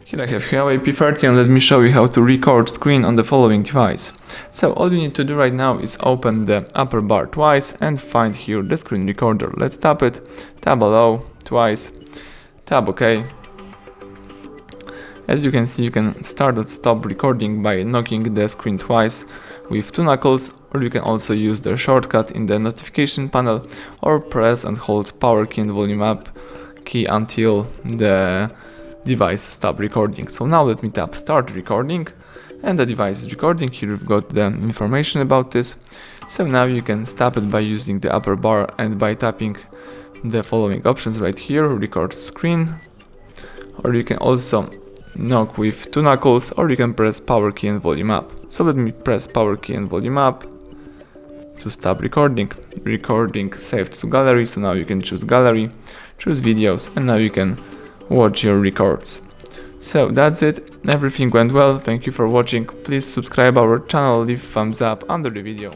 Here I have Huawei P30 and let me show you how to record screen on the following device. So all you need to do right now is open the upper bar twice and find here the screen recorder. Let's tap it, tap allow twice, tap OK. As you can see, you can start or stop recording by knocking the screen twice with two knuckles, or you can also use the shortcut in the notification panel or press and hold power key and volume up key until the device stop recording. So now let me tap start recording and the device is recording. Here you've got the information about this. So now you can stop it by using the upper bar and by tapping the following options right here: record screen, or you can also knock with two knuckles, or you can press power key and volume up. So let me press power key and volume up to stop recording. Recording saved to gallery, so now you can choose gallery, choose videos, and now you can watch your records. So that's it, everything went well, thank you for watching, please subscribe our channel, leave thumbs up under the video.